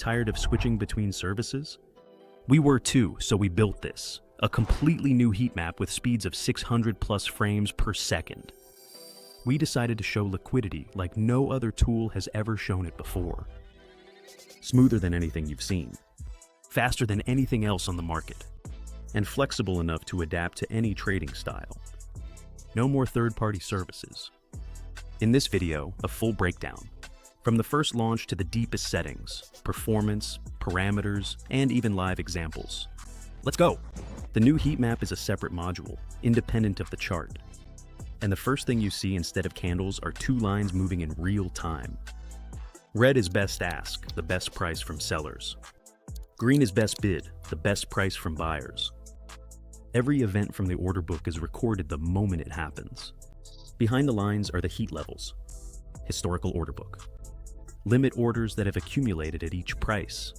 Tired of switching between services? We were too, so we built this. A completely new heat map with speeds of 600 plus frames per second. We decided to show liquidity like no other tool has ever shown it before. Smoother than anything you've seen. Faster than anything else on the market. And flexible enough to adapt to any trading style. No more third-party services. In this video, a full breakdown. From the first launch to the deepest settings, performance, parameters, and even live examples. Let's go! The new heat map is a separate module, independent of the chart. And the first thing you see instead of candles are two lines moving in real time. Red is best ask, the best price from sellers. Green is best bid, the best price from buyers. Every event from the order book is recorded the moment it happens. Behind the lines are the heat levels. Historical order book. Limit orders that have accumulated at each price.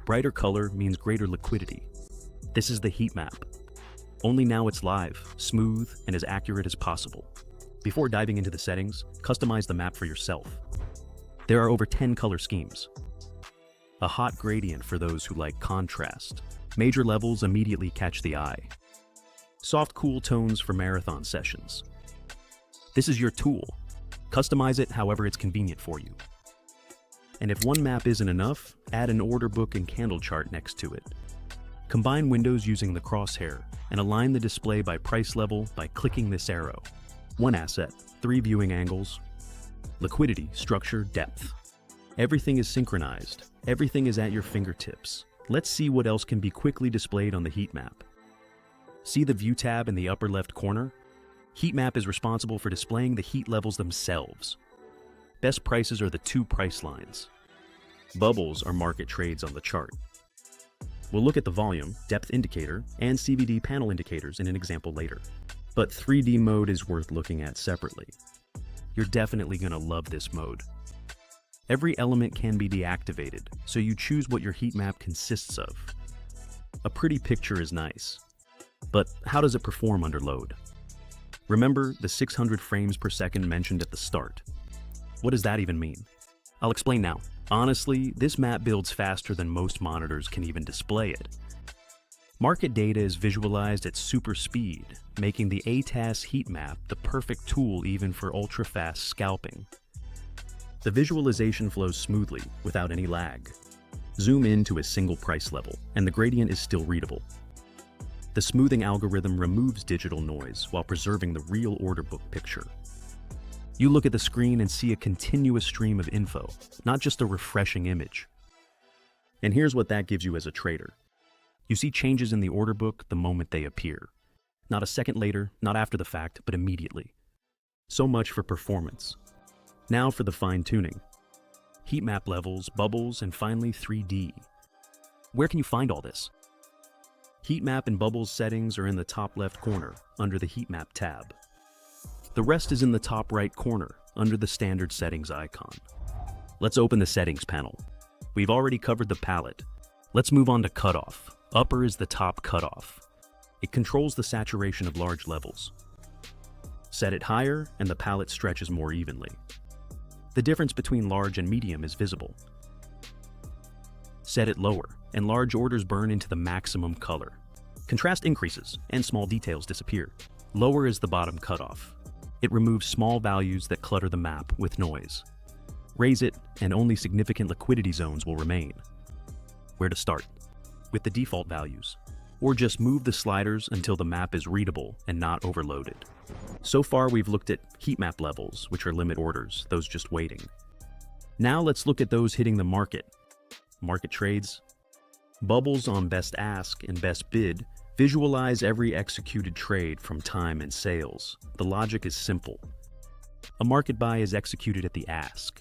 Brighter color means greater liquidity. This is the heat map. Only now it's live, smooth, and as accurate as possible. Before diving into the settings, customize the map for yourself. There are over 10 color schemes. A hot gradient for those who like contrast. Major levels immediately catch the eye. Soft, cool tones for marathon sessions. This is your tool. Customize it however it's convenient for you. And if one map isn't enough, add an order book and candle chart next to it. Combine windows using the crosshair and align the display by price level by clicking this arrow. One asset, 3 viewing angles. Liquidity, structure, depth. Everything is synchronized. Everything is at your fingertips. Let's see what else can be quickly displayed on the heat map. See the view tab in the upper left corner? Heat map is responsible for displaying the heat levels themselves. Best prices are the 2 price lines. Bubbles are market trades on the chart. We'll look at the volume, depth indicator, and CVD panel indicators in an example later. But 3D mode is worth looking at separately. You're definitely going to love this mode. Every element can be deactivated, so you choose what your heat map consists of. A pretty picture is nice, but how does it perform under load? Remember the 600 frames per second mentioned at the start. What does that even mean? I'll explain now. Honestly, this map builds faster than most monitors can even display it. Market data is visualized at super speed, making the ATAS heat map the perfect tool even for ultra-fast scalping. The visualization flows smoothly, without any lag. Zoom in to a single price level, and the gradient is still readable. The smoothing algorithm removes digital noise while preserving the real order book picture. You look at the screen and see a continuous stream of info, not just a refreshing image. And here's what that gives you as a trader. You see changes in the order book the moment they appear. Not a second later, not after the fact, but immediately. So much for performance. Now for the fine-tuning. Heat map levels, bubbles, and finally 3D. Where can you find all this? Heat map and bubbles settings are in the top left corner, under the heat map tab. The rest is in the top right corner, under the standard settings icon. Let's open the settings panel. We've already covered the palette. Let's move on to cutoff. Upper is the top cutoff. It controls the saturation of large levels. Set it higher and the palette stretches more evenly. The difference between large and medium is visible. Set it lower and large orders burn into the maximum color. Contrast increases and small details disappear. Lower is the bottom cutoff. It removes small values that clutter the map with noise. Raise it, and only significant liquidity zones will remain. Where to start? With the default values. Or just move the sliders until the map is readable and not overloaded. So far we've looked at heat map levels, which are limit orders, those just waiting. Now let's look at those hitting the market. Market trades. Bubbles on best ask and best bid visualize every executed trade from time and sales. The logic is simple. A market buy is executed at the ask,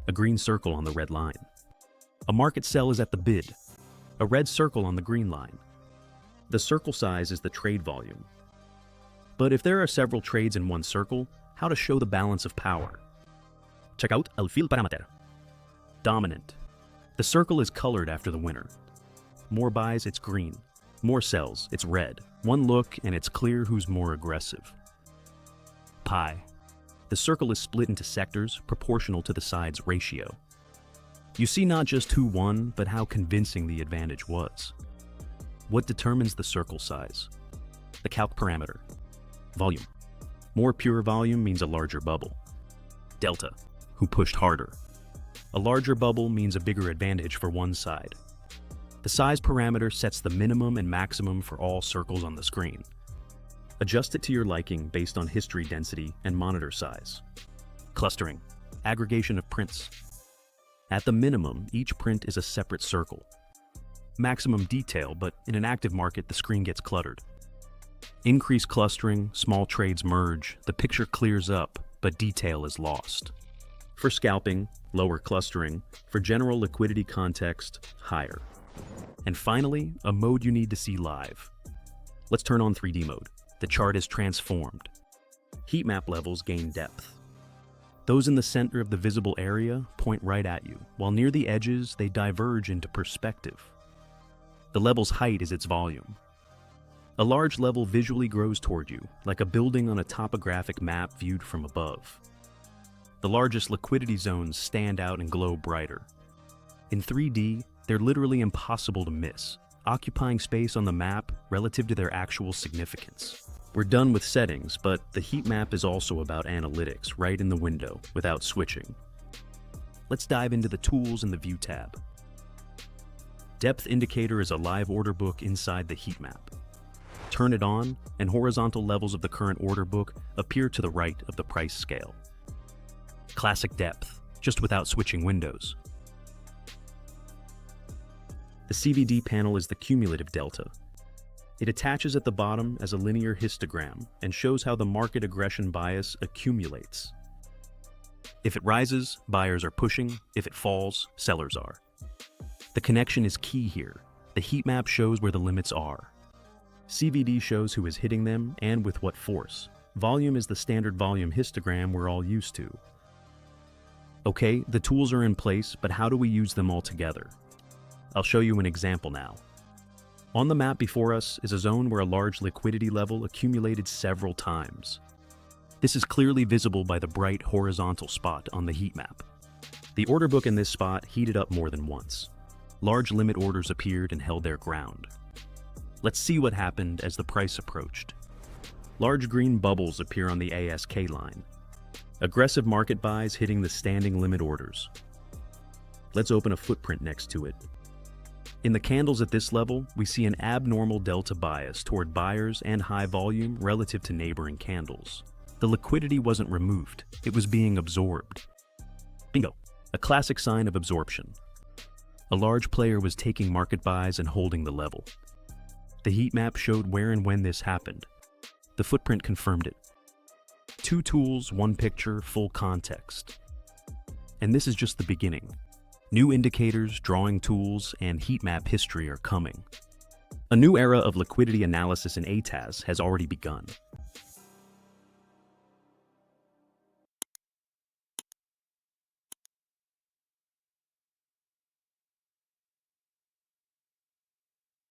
a green circle on the red line. A market sell is at the bid, a red circle on the green line. The circle size is the trade volume. But if there are several trades in one circle, how to show the balance of power? Check out el fil parameter. Dominant. The circle is colored after the winner. More buys, it's green. More sells, it's red. One look and it's clear who's more aggressive. Pie. The circle is split into sectors proportional to the sides ratio. You see not just who won, but how convincing the advantage was. What determines the circle size? The calc parameter. Volume. More pure volume means a larger bubble. Delta. Who pushed harder? A larger bubble means a bigger advantage for one side. The size parameter sets the minimum and maximum for all circles on the screen. Adjust it to your liking based on history density and monitor size. Clustering. Aggregation of prints. At the minimum, each print is a separate circle. Maximum detail, but in an active market, the screen gets cluttered. Increase clustering, small trades merge, the picture clears up, but detail is lost. For scalping, lower clustering. For general liquidity context, higher. And finally, a mode you need to see live. Let's turn on 3D mode. The chart is transformed. Heat map levels gain depth. Those in the center of the visible area point right at you, while near the edges they diverge into perspective. The level's height is its volume. A large level visually grows toward you, like a building on a topographic map viewed from above. The largest liquidity zones stand out and glow brighter. In 3D, they're literally impossible to miss, occupying space on the map relative to their actual significance. We're done with settings, but the heat map is also about analytics right in the window without switching. Let's dive into the tools in the View tab. Depth indicator is a live order book inside the heat map. Turn it on, and horizontal levels of the current order book appear to the right of the price scale. Classic depth, just without switching windows. The CVD panel is the cumulative delta. It attaches at the bottom as a linear histogram and shows how the market aggression bias accumulates. If it rises, buyers are pushing. If it falls, sellers are. The connection is key here. The heat map shows where the limits are. CVD shows who is hitting them and with what force. Volume is the standard volume histogram we're all used to. Okay, the tools are in place, but how do we use them all together? I'll show you an example now. On the map before us is a zone where a large liquidity level accumulated several times. This is clearly visible by the bright horizontal spot on the heat map. The order book in this spot heated up more than once. Large limit orders appeared and held their ground. Let's see what happened as the price approached. Large green bubbles appear on the ASK line. Aggressive market buys hitting the standing limit orders. Let's open a footprint next to it. In the candles at this level, we see an abnormal delta bias toward buyers and high volume relative to neighboring candles. The liquidity wasn't removed, it was being absorbed. Bingo, a classic sign of absorption. A large player was taking market buys and holding the level. The heat map showed where and when this happened. The footprint confirmed it. 2 tools, 1 picture, full context. And this is just the beginning. New indicators, drawing tools, and heat map history are coming. A new era of liquidity analysis in ATAS has already begun.